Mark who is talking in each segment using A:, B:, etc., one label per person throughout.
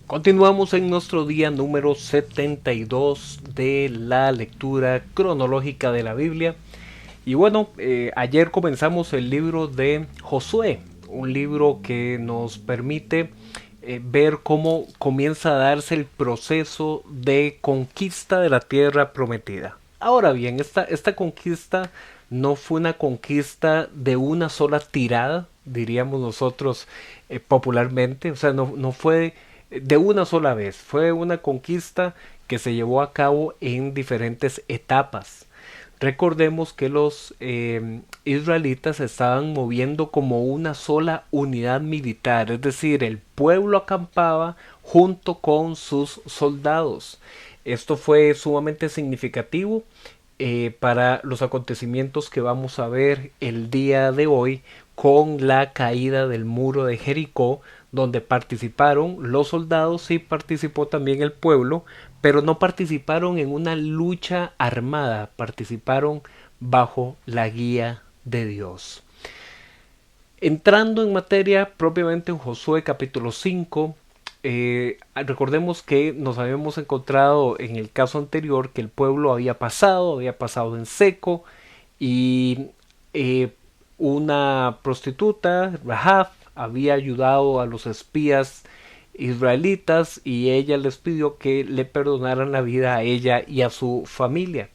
A: Continuamos en nuestro día número 72 de la lectura cronológica de la Biblia. Y bueno, ayer comenzamos el libro de Josué, un libro que nos permite ver cómo comienza a darse el proceso de conquista de la tierra prometida. Ahora bien, esta conquista no fue una conquista de una sola tirada, diríamos nosotros popularmente, o sea, no fue de una sola vez, fue una conquista que se llevó a cabo en diferentes etapas. Recordemos que los israelitas se estaban moviendo como una sola unidad militar, es decir, el pueblo acampaba junto con sus soldados. Esto fue sumamente significativo para los acontecimientos que vamos a ver el día de hoy con la caída del muro de Jericó, donde participaron los soldados y participó también el pueblo, pero no participaron en una lucha armada, participaron bajo la guía de Dios. Entrando en materia propiamente en Josué capítulo 5, recordemos que nos habíamos encontrado en el caso anterior que el pueblo había pasado en seco y eh, una prostituta, Rahab, había ayudado a los espías israelitas y ella les pidió que le perdonaran la vida a ella y a su familia.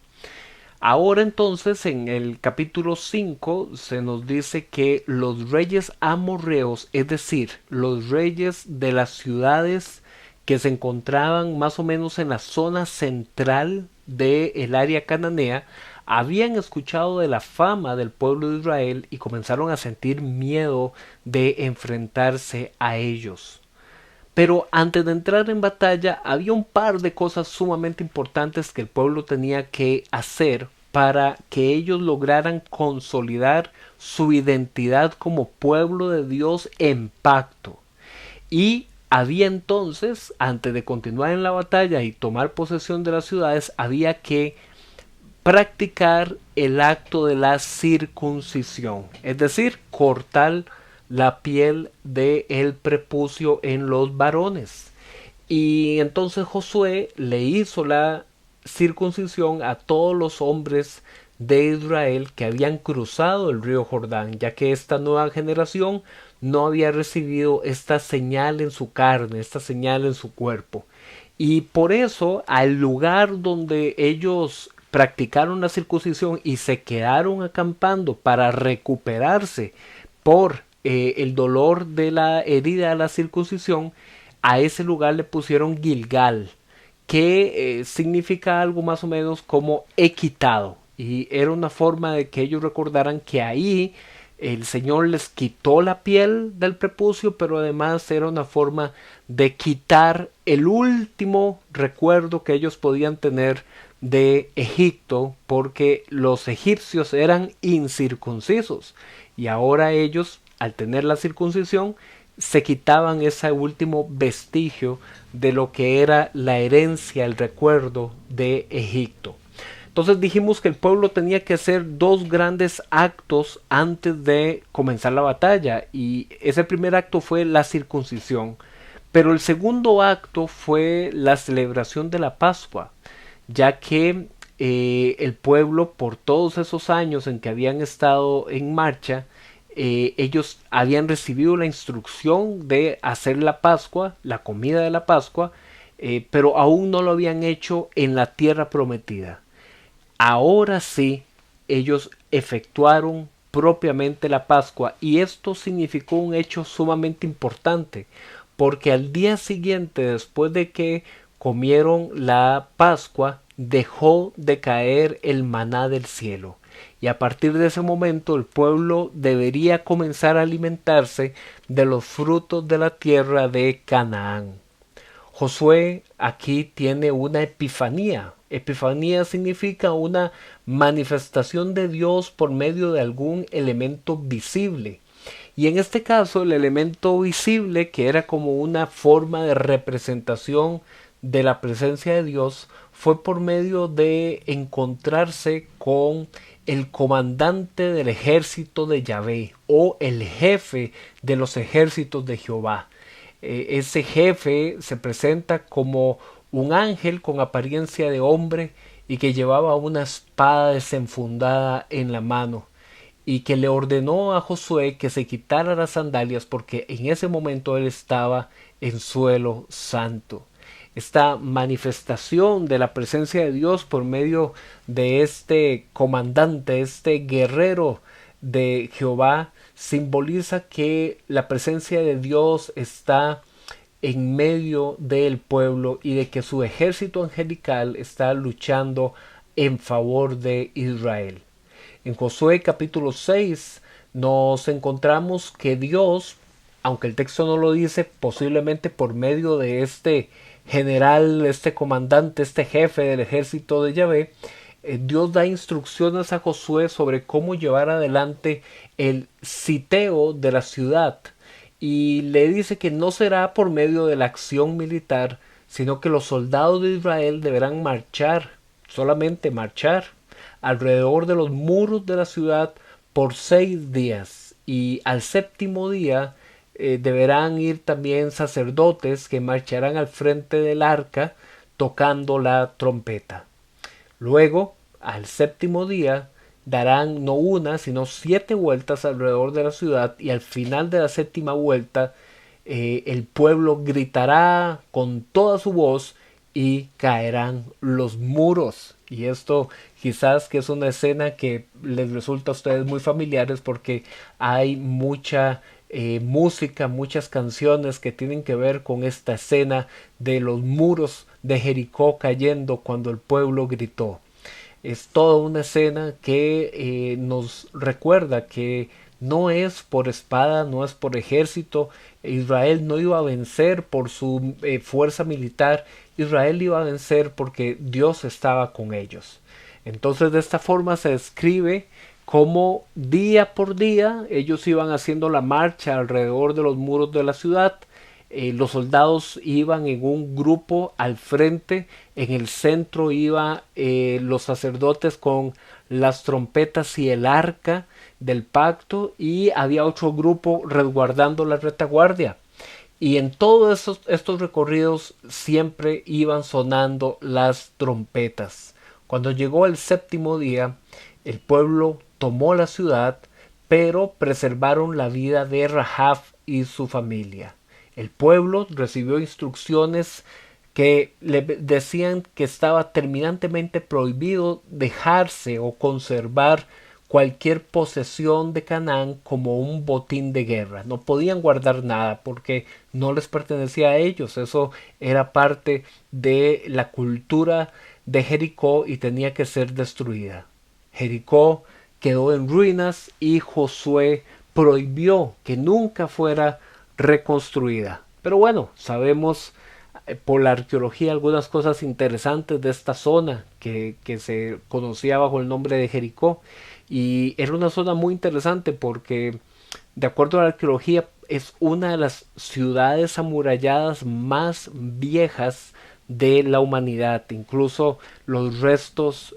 A: Ahora entonces en el capítulo 5 se nos dice que los reyes amorreos, es decir, los reyes de las ciudades que se encontraban más o menos en la zona central del área cananea, habían escuchado de la fama del pueblo de Israel y comenzaron a sentir miedo de enfrentarse a ellos. Pero antes de entrar en batalla había un par de cosas sumamente importantes que el pueblo tenía que hacer para que ellos lograran consolidar su identidad como pueblo de Dios en pacto. Y había entonces, antes de continuar en la batalla y tomar posesión de las ciudades, había que practicar el acto de la circuncisión, es decir, cortar la piel del prepucio en los varones. Y entonces Josué le hizo la circuncisión a todos los hombres de Israel que habían cruzado el río Jordán, ya que esta nueva generación no había recibido esta señal en su carne, esta señal en su cuerpo. Y por eso al lugar donde ellos practicaron la circuncisión y se quedaron acampando para recuperarse por el dolor de la herida de la circuncisión, a ese lugar le pusieron Gilgal, que significa algo más o menos como equitado. Y era una forma de que ellos recordaran que ahí el Señor les quitó la piel del prepucio, pero además era una forma de quitar el último recuerdo que ellos podían tener de Egipto, porque los egipcios eran incircuncisos y ahora ellos, al tener la circuncisión, se quitaban ese último vestigio de lo que era la herencia, el recuerdo de Egipto. Entonces dijimos que el pueblo tenía que hacer dos grandes actos antes de comenzar la batalla, y ese primer acto fue la circuncisión, pero el segundo acto fue la celebración de la Pascua, ya que el pueblo, por todos esos años en que habían estado en marcha, ellos habían recibido la instrucción de hacer la Pascua, la comida de la Pascua, pero aún no lo habían hecho en la tierra prometida. Ahora sí, ellos efectuaron propiamente la Pascua, y esto significó un hecho sumamente importante, porque al día siguiente, después de que comieron la Pascua, dejó de caer el maná del cielo. Y a partir de ese momento el pueblo debería comenzar a alimentarse de los frutos de la tierra de Canaán. Josué aquí tiene una epifanía. Epifanía significa una manifestación de Dios por medio de algún elemento visible. Y en este caso el elemento visible, que era como una forma de representación de la presencia de Dios, fue por medio de encontrarse con el comandante del ejército de Yahvé, o el jefe de los ejércitos de Jehová. ese jefe se presenta como un ángel con apariencia de hombre y que llevaba una espada desenfundada en la mano y que le ordenó a Josué que se quitara las sandalias porque en ese momento él estaba en suelo santo. Esta manifestación de la presencia de Dios por medio de este comandante, este guerrero de Jehová, simboliza que la presencia de Dios está en medio del pueblo y de que su ejército angelical está luchando en favor de Israel. En Josué capítulo 6 nos encontramos que Dios, aunque el texto no lo dice, posiblemente por medio de este general, este comandante, este jefe del ejército de Yahvé, Dios da instrucciones a Josué sobre cómo llevar adelante el siteo de la ciudad y le dice que no será por medio de la acción militar, sino que los soldados de Israel deberán marchar, solamente marchar, alrededor de los muros de la ciudad por 6 días y al séptimo día deberán ir también sacerdotes que marcharán al frente del arca tocando la trompeta. Luego, al séptimo día, darán no una, sino 7 vueltas alrededor de la ciudad y al final de la séptima vuelta el pueblo gritará con toda su voz y caerán los muros. Y esto quizás que es una escena que les resulta a ustedes muy familiares porque hay mucha música, muchas canciones que tienen que ver con esta escena de los muros de Jericó cayendo cuando el pueblo gritó. Es toda una escena que nos recuerda que no es por espada, no es por ejército. Israel no iba a vencer por su fuerza militar. Israel iba a vencer porque Dios estaba con ellos. Entonces de esta forma se describe cómo día por día ellos iban haciendo la marcha alrededor de los muros de la ciudad. Los soldados iban en un grupo al frente, en el centro iban los sacerdotes con las trompetas y el arca del pacto y había otro grupo resguardando la retaguardia. Y en todos estos recorridos siempre iban sonando las trompetas. Cuando llegó el séptimo día, el pueblo tomó la ciudad, pero preservaron la vida de Rahab y su familia. El pueblo recibió instrucciones que le decían que estaba terminantemente prohibido dejarse o conservar cualquier posesión de Canaán como un botín de guerra. No podían guardar nada porque no les pertenecía a ellos. Eso era parte de la cultura de Jericó y tenía que ser destruida. Jericó quedó en ruinas y Josué prohibió que nunca fuera reconstruida. Pero bueno, sabemos por la arqueología algunas cosas interesantes de esta zona que se conocía bajo el nombre de Jericó y era una zona muy interesante porque de acuerdo a la arqueología es una de las ciudades amuralladas más viejas de la humanidad. Incluso los restos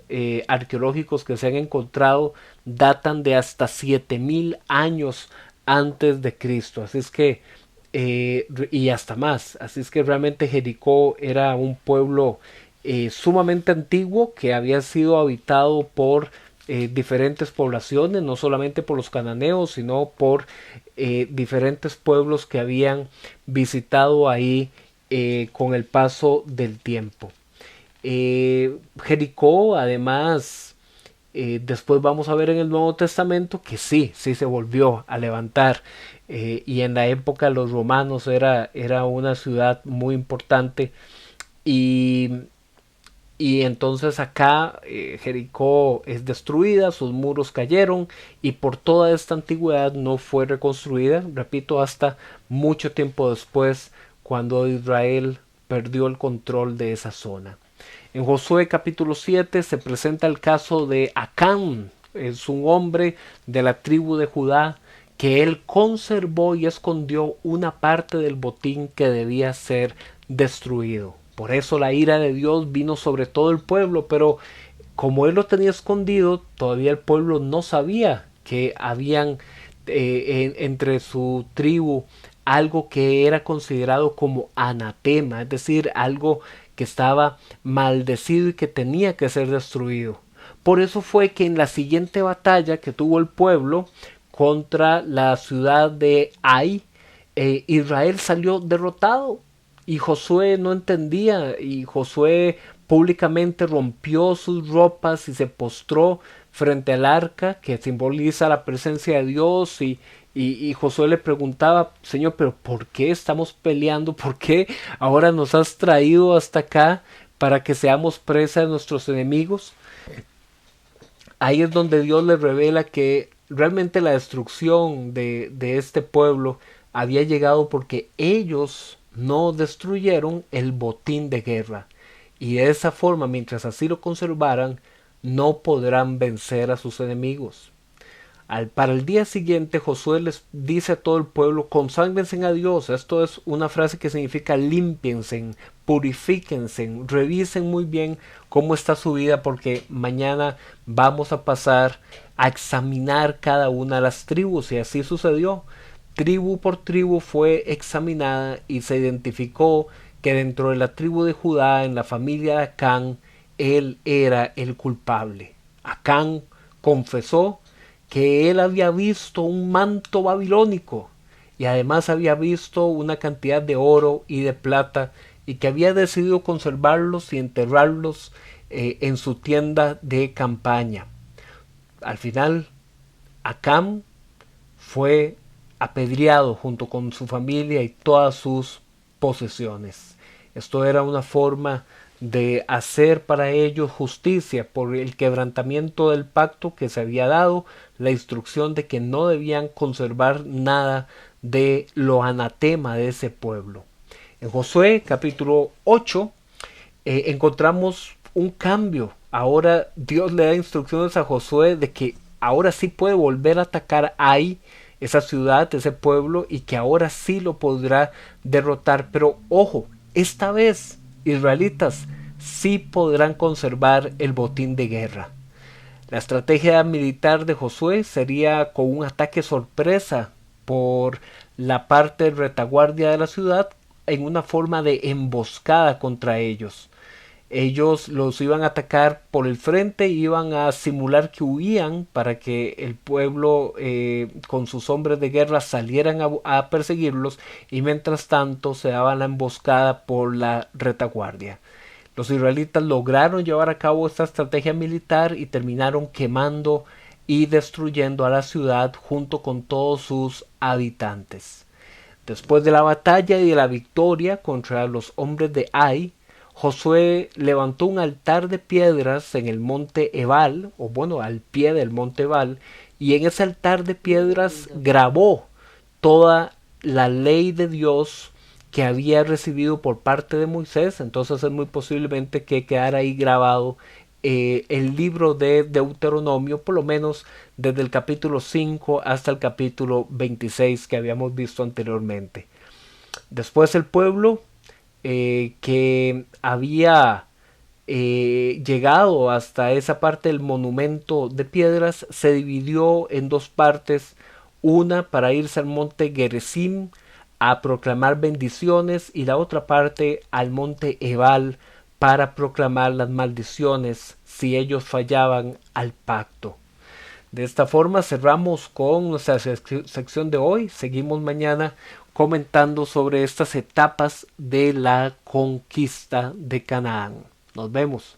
A: arqueológicos que se han encontrado datan de hasta 7000 años antes de Cristo. Así es que y hasta más. Así es que realmente Jericó era un pueblo sumamente antiguo que había sido habitado por diferentes poblaciones, no solamente por los cananeos, sino por diferentes pueblos que habían visitado ahí con el paso del tiempo. Jericó, además, después vamos a ver en el Nuevo Testamento que sí se volvió a levantar. Y en la época de los romanos era una ciudad muy importante y entonces acá Jericó es destruida, sus muros cayeron y por toda esta antigüedad no fue reconstruida, repito, hasta mucho tiempo después cuando Israel perdió el control de esa zona. En Josué capítulo 7 se presenta el caso de Acán, es un hombre de la tribu de Judá que él conservó y escondió una parte del botín que debía ser destruido. Por eso la ira de Dios vino sobre todo el pueblo, pero como él lo tenía escondido, todavía el pueblo no sabía que habían entre su tribu algo que era considerado como anatema, es decir, algo que estaba maldecido y que tenía que ser destruido. Por eso fue que en la siguiente batalla que tuvo el pueblo contra la ciudad de Ai, Israel salió derrotado y Josué no entendía, y Josué públicamente rompió sus ropas y se postró frente al arca que simboliza la presencia de Dios, y Josué le preguntaba: Señor, pero ¿por qué estamos peleando? ¿Por qué ahora nos has traído hasta acá para que seamos presa de nuestros enemigos? Ahí es donde Dios le revela que realmente la destrucción de este pueblo había llegado porque ellos no destruyeron el botín de guerra, y de esa forma, mientras así lo conservaran, no podrán vencer a sus enemigos. Para el día siguiente, Josué les dice a todo el pueblo: conságrense a Dios. Esto es una frase que significa límpiense, purifíquense, revisen muy bien cómo está su vida, porque mañana vamos a pasar a examinar cada una de las tribus. Y así sucedió. Tribu por tribu fue examinada y se identificó que dentro de la tribu de Judá, en la familia de Acán, él era el culpable. Acán confesó que él había visto un manto babilónico y además había visto una cantidad de oro y de plata, y que había decidido conservarlos y enterrarlos en su tienda de campaña. Al final, Acán fue apedreado junto con su familia y todas sus posesiones. Esto era una forma de hacer para ellos justicia por el quebrantamiento del pacto que se había dado, la instrucción de que no debían conservar nada de lo anatema de ese pueblo. En Josué capítulo 8 encontramos un cambio. Ahora Dios le da instrucciones a Josué de que ahora sí puede volver a atacar ahí esa ciudad, ese pueblo, y que ahora sí lo podrá derrotar. Pero ojo, esta vez, israelitas, sí podrán conservar el botín de guerra. La estrategia militar de Josué sería con un ataque sorpresa por la parte de retaguardia de la ciudad, en una forma de emboscada contra ellos. Ellos los iban a atacar por el frente, iban a simular que huían para que el pueblo con sus hombres de guerra salieran a perseguirlos, y mientras tanto se daban la emboscada por la retaguardia. Los israelitas lograron llevar a cabo esta estrategia militar y terminaron quemando y destruyendo a la ciudad junto con todos sus habitantes. Después de la batalla y de la victoria contra los hombres de Ai, Josué levantó un altar de piedras en el monte Ebal, o bueno, al pie del monte Ebal, y en ese altar de piedras grabó toda la ley de Dios que había recibido por parte de Moisés. Entonces es muy posiblemente que quedara ahí grabado el libro de Deuteronomio, por lo menos desde el capítulo 5 hasta el capítulo 26 que habíamos visto anteriormente. Después el pueblo que había llegado hasta esa parte del monumento de piedras se dividió en dos partes: una para irse al monte Gerizim a proclamar bendiciones, y la otra parte al monte Ebal para proclamar las maldiciones si ellos fallaban al pacto. De esta forma cerramos con nuestra sección de hoy. Seguimos mañana comentando sobre estas etapas de la conquista de Canaán. Nos vemos.